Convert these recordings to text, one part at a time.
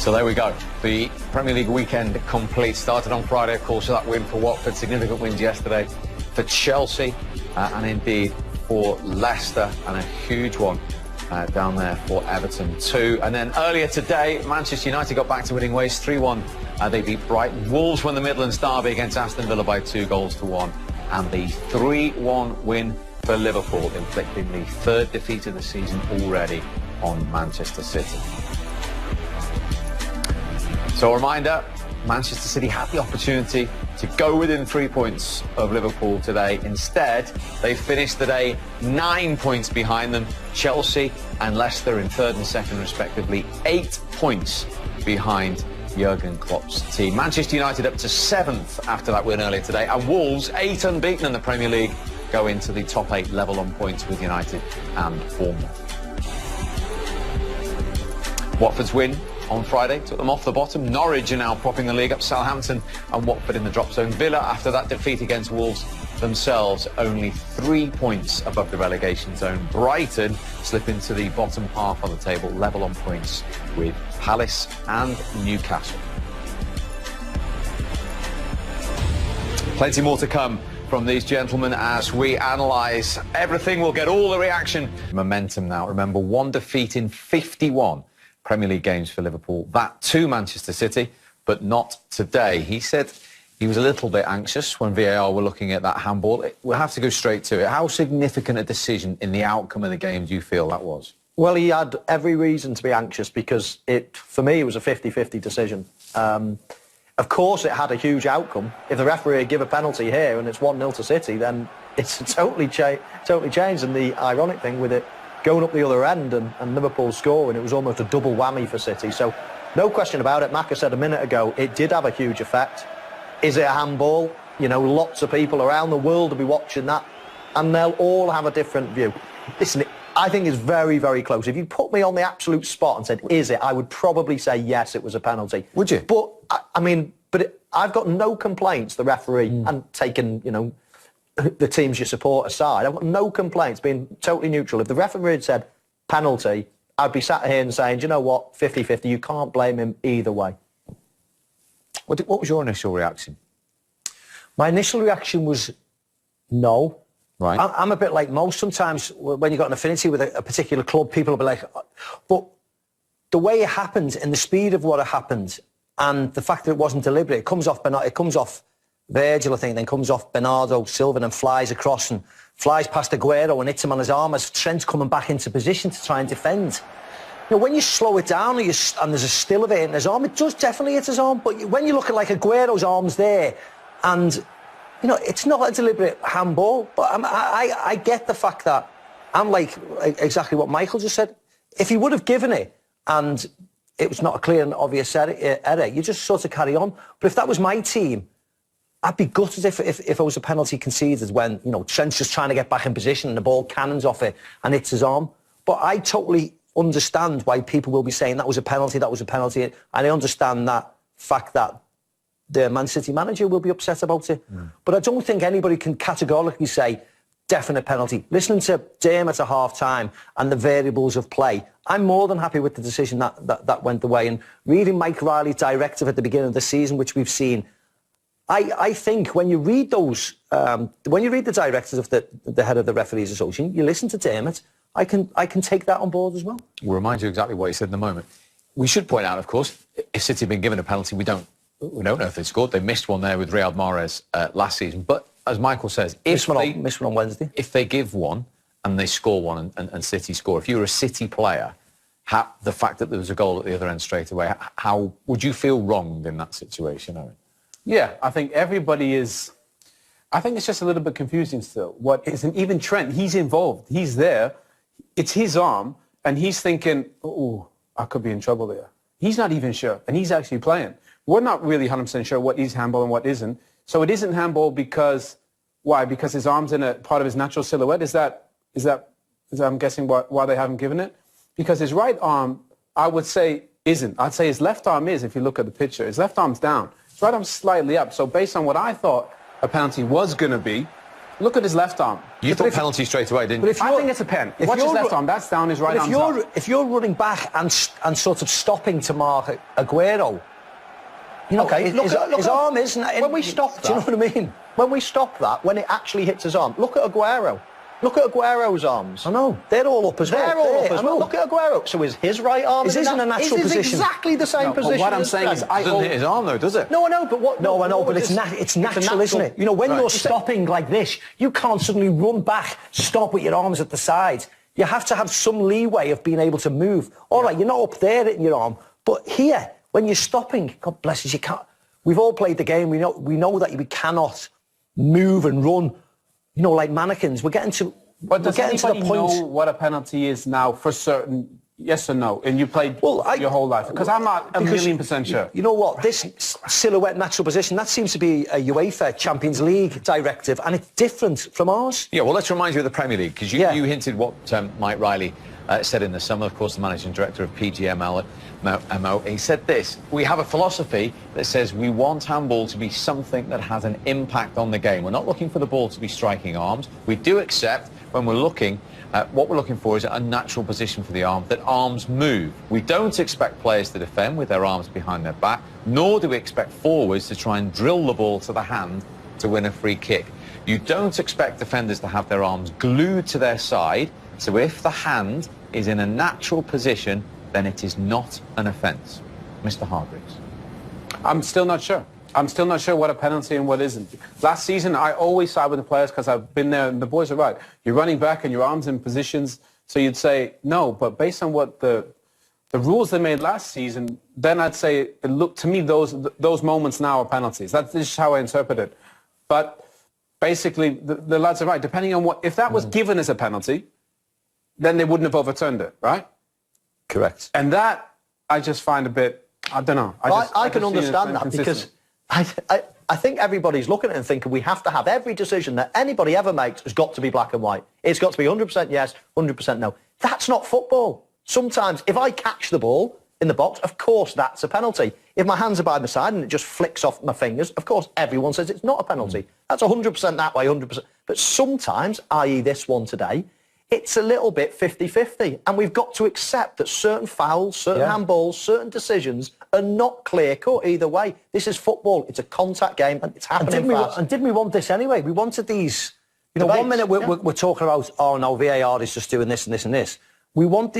So there we go. The Premier League weekend complete. Started on Friday, of course, with that win for Watford. Significant wins yesterday for Chelsea and indeed for Leicester, and a huge one down there for Everton too. And then earlier today, Manchester United got back to winning ways, 3-1. They beat Brighton. Wolves won the Midlands derby against Aston Villa by 2-1. And the 3-1 win for Liverpool, inflicting the third defeat of the season already on Manchester City. So a reminder, Manchester City had the opportunity to go within 3 points of Liverpool today. Instead, they finished the day 9 points behind them. Chelsea and Leicester in third and second, respectively, 8 points behind Jurgen Klopp's team. Manchester United up to 7th after that win earlier today. And Wolves, 8 unbeaten in the Premier League, go into the top 8 level on points with United and Bournemouth. Watford's win on Friday took them off the bottom. Norwich are now propping the league up. Southampton and Watford in the drop zone. Villa, after that defeat against Wolves, themselves only 3 points above the relegation zone. Brighton slip into the bottom half of the table, level on points with Palace and Newcastle. Plenty more to come from these gentlemen as we analyse everything. We'll get all the reaction. Momentum now. Remember, 1 defeat in 51 Premier League games for Liverpool. That to Manchester City, but not today. He said he was a little bit anxious when VAR were looking at that handball. We'll have to go straight to it. How significant a decision in the outcome of the game do you feel that was? Well, he had every reason to be anxious because for me, it was a 50-50 decision. Of course, it had a huge outcome. If the referee give a penalty here and it's 1-0 to City, then it's totally changed. And the ironic thing with it, going up the other end and Liverpool scoring, it was almost a double whammy for City. So no question about it. Maka said a minute ago, it did have a huge effect. Is it a handball? You know, lots of people around the world will be watching that and they'll all have a different view. Listen, I think it's very, very close. If you put me on the absolute spot and said, is it? I would probably say yes, it was a penalty. Would you? But, I've got no complaints, the referee, and taking, the teams you support aside. I've got no complaints, being totally neutral. If the referee had said penalty, I'd be sat here and saying, do you know what, 50-50, you can't blame him either way. What was your initial reaction? My initial reaction was no. Right. I'm a bit like most. Sometimes when you've got an affinity with a particular club, people will be like, but the way it happened and the speed of what it happened and the fact that it wasn't deliberate, it comes off Virgil, I think, then comes off Bernardo Silva and flies across and flies past Aguero and hits him on his arm as Trent's coming back into position to try and defend. When you slow it down and there's a still of it in his arm, it does definitely hit his arm. But when you look at like Aguero's arms there and, it's not a deliberate handball. But I get the fact that I'm like exactly what Michael just said. If he would have given it and it was not a clear and obvious error, you just sort of carry on. But if that was my team, I'd be gutted if it was a penalty conceded when, Trent's just trying to get back in position and the ball cannons off it and hits his arm. But I totally understand why people will be saying that was a penalty. And I understand that fact that the Man City manager will be upset about it. But I don't think anybody can categorically say definite penalty. Listening to Dermot at half-time and the variables of play, I'm more than happy with the decision that went the way. And reading Mike Riley's directive at the beginning of the season, which we've seen, I think when you read those, when you read the directives of the head of the Referees Association, you listen to Dermot, I can take that on board as well. We'll remind you exactly what he said in a moment. We should point out, of course, if City have been given a penalty, we don't know if they scored. They missed one there with Riyad Mahrez last season. But as Michael says, missed one on Wednesday. If they give one and they score one and City score, if you were a City player, the fact that there was a goal at the other end straight away, how would you feel wronged in that situation, Owen? Yeah, I think everybody is. I think it's just a little bit confusing still. Even Trent, he's involved. He's there. It's his arm, and he's thinking, oh, I could be in trouble there. He's not even sure, and he's actually playing. We're not really 100% sure what is handball and what isn't. So it isn't handball because, why? Because his arm's in a part of his natural silhouette? Is that I'm guessing why they haven't given it? Because his right arm, I would say, isn't. I'd say his left arm is, if you look at the picture. His left arm's down. His right arm's slightly up. So based on what I thought a penalty was going to be, Look at his left arm. You thought penalty straight away, didn't But you? if I you're- think it's a pen. if Watch his you're- left arm. That's down. His right But arm's up. if you're running back and sort of stopping to mark Aguero, you know, Okay, his arm isn't. When we stop that, do you know what I mean? When we stop that, when it actually hits his arm, look at Aguero. Look at Aguero's arms. I know they're all up as well. They're all up I as know. well. Look at Aguero. So is his right arm Is his in a natural is position? exactly the same No, but position. what I'm as saying is Trent. I Doesn't hit his arm though, does it? No, I know, but what? No, I know, what but was it's this? natural, isn't it? You know, when you're stopping like this, you can't suddenly run back, stop with your arms at the side. You have to have some leeway of being able to move. All right, you're not up there in your arm, but here, when you're stopping, God bless us, you can't. We've all played the game. We know that we cannot move and run, you know, like mannequins. We're getting to. But does we're getting to the anybody point. know what a penalty is now for certain? Yes or no? And you played Well, your whole life? Because I'm not a million% sure. You know what? This silhouette natural position, that seems to be a UEFA Champions League directive, and it's different from ours. Yeah, well, let's remind you of the Premier League, because you hinted what Mike Riley said in the summer, of course, the managing director of PGMO. He said this: we have a philosophy that says we want handball to be something that has an impact on the game. We're not looking for the ball to be striking arms. We do accept when we're looking what we're looking for is a natural position for the arm, that arms move. We don't expect players to defend with their arms behind their back, nor do we expect forwards to try and drill the ball to the hand to win a free kick. You don't expect defenders to have their arms glued to their side, so if the hand is in a natural position, then it is not an offence. Mr. Hargreaves. I'm still not sure. I'm still not sure what a penalty and what isn't. Last season, I always side with the players because I've been there, and the boys are right. You're running back and your arms in positions, so you'd say no. But based on what the rules they made last season, then I'd say, look, to me, those moments now are penalties. That's just how I interpret it. But basically, the lads are right. Depending on if that was given as a penalty, then they wouldn't have overturned it, right? Correct. And that I just find a bit, I don't know. I can understand that because I think everybody's looking at it and thinking we have to have every decision that anybody ever makes has got to be black and white. It's got to be 100% yes, 100% no. That's not football. Sometimes if I catch the ball in the box, of course that's a penalty. If my hands are by my side and it just flicks off my fingers, of course everyone says it's not a penalty. That's 100% that way, 100%. But sometimes, i.e. this one today, it's a little bit 50-50. And we've got to accept that certain fouls, certain handballs, certain decisions are not clear-cut either way. This is football. It's a contact game and it's happening fast. And didn't we want this anyway? We wanted these. You know, Debates, 1 minute we're talking about, oh no, VAR is just doing this and this and this. We want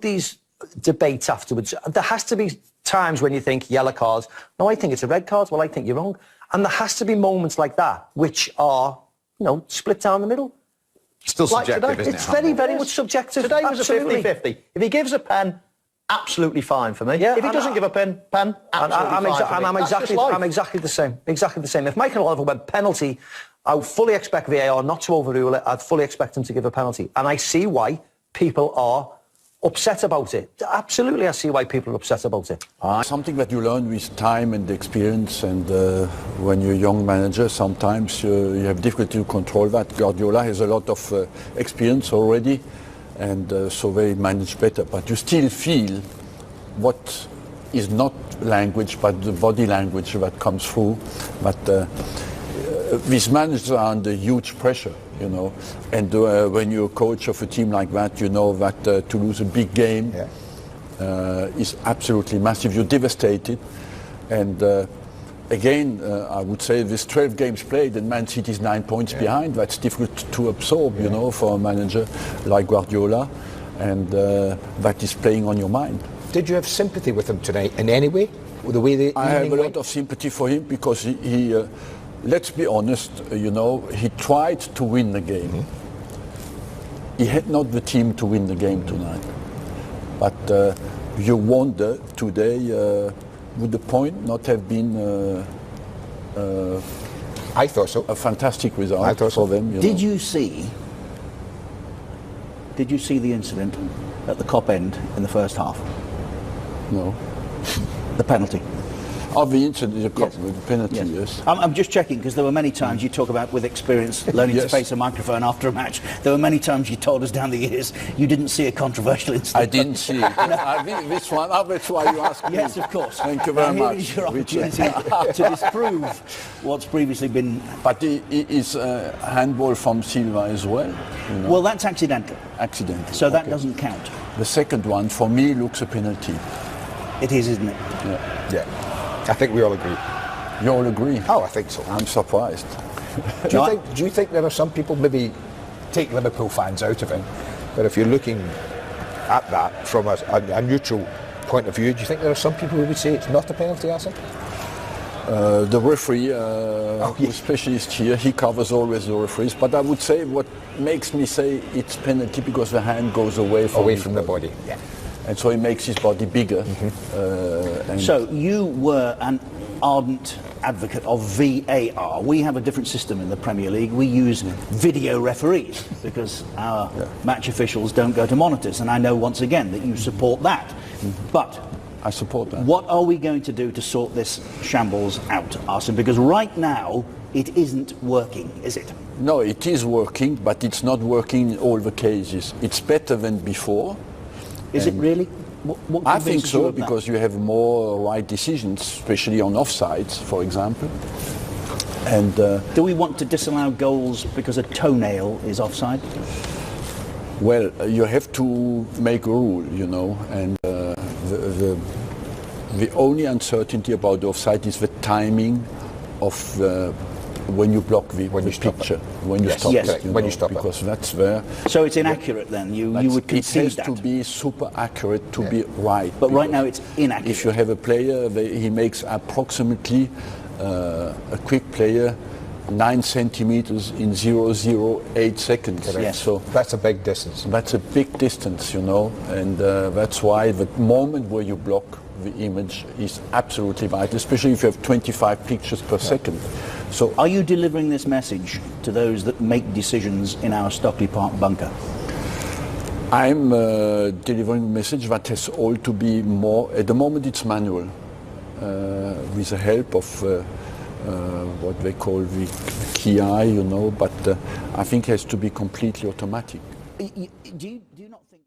these debates afterwards. There has to be times when you think yellow cards. No, I think it's a red card. Well, I think you're wrong. And there has to be moments like that which are, you know, split down the middle. Still Like subjective, today. isn't it? It's very, very much subjective. Today was Absolutely. a 50-50. If he gives a pen, absolutely fine for me. Yeah, if he and doesn't give a pen, absolutely fine for me. That's just life. I'm exactly the same. Exactly the same. If Michael Oliver went penalty, I would fully expect VAR not to overrule it. I'd fully expect him to give a penalty. And I see why people are upset about it. Absolutely, I see why people are upset about it. Something that you learn with time and experience, and when you're a young manager, sometimes you have difficulty to control that. Guardiola has a lot of experience already, and so they manage better. But you still feel what is not language, but the body language that comes through. But these managers are under huge pressure, you know. And when you're a coach of a team like that, you know that to lose a big game is absolutely massive. You're devastated. And again, I would say this 12 games played and Man City is 9 points behind. That's difficult to absorb, you know, for a manager like Guardiola. And that is playing on your mind. Did you have sympathy with him today in any way? The way the I have a lot of sympathy for him because he let's be honest, you know, he tried to win the game. Mm-hmm. He had not the team to win the game tonight. But you wonder today, would the point not have been I thought so. a fantastic result I thought so. for them? Did you see the incident at the Kop end in the first half? No. The penalty. Of the incident, the penalty, yes. I'm just checking, because there were many times you talk about with experience learning to face a microphone after a match. There were many times you told us down the years you didn't see a controversial incident. I didn't see it. This one, that's why you asked me. Yes, of course. Thank you very much. Here is your opportunity to disprove what's previously been... But it is handball from Silva as well. You know? Well, that's accidental. Accidental. So that doesn't count. The second one, for me, looks a penalty. It is, isn't it? Yeah. I think we all agree. You all agree? Oh, I think so. I'm surprised. Do you think there are some people, maybe take Liverpool fans out of it, but if you're looking at that from a neutral point of view, do you think there are some people who would say it's not a penalty, Arsene? The referee, the specialist here, he covers always the referees, but I would say what makes me say it's penalty because the hand goes away from the body. Yeah. And so he makes his body bigger. So you were an ardent advocate of VAR. We have a different system in the Premier League. We use video referees because our match officials don't go to monitors. And I know once again that you support that. But I support that. What are we going to do to sort this shambles out, Arsene? Because right now it isn't working, is it? No, it is working, but it's not working in all the cases. It's better than before. Is it really? What I think convinces you so, of that? because you have more right decisions, especially on offsides, for example. And do we want to disallow goals because a toenail is offside? well, you have to make a rule, you know, and the only uncertainty about the offside is the timing of when you block the picture, when you stop it, when you stop it, because that's there. So it's inaccurate then. You would concede it has to be super accurate to be right. But right now it's inaccurate. If you have a player, he makes approximately a quick player 9 centimeters in 0.08 seconds. Yes. So that's a big distance. That's a big distance, you know, and that's why the moment where you block the image is absolutely vital, especially if you have 25 pictures per second. So, are you delivering this message to those that make decisions in our Stockley Park bunker? I'm delivering a message that has all to be more. At the moment, it's manual, with the help of what they call the KI, you know. But I think it has to be completely automatic. Do you not think?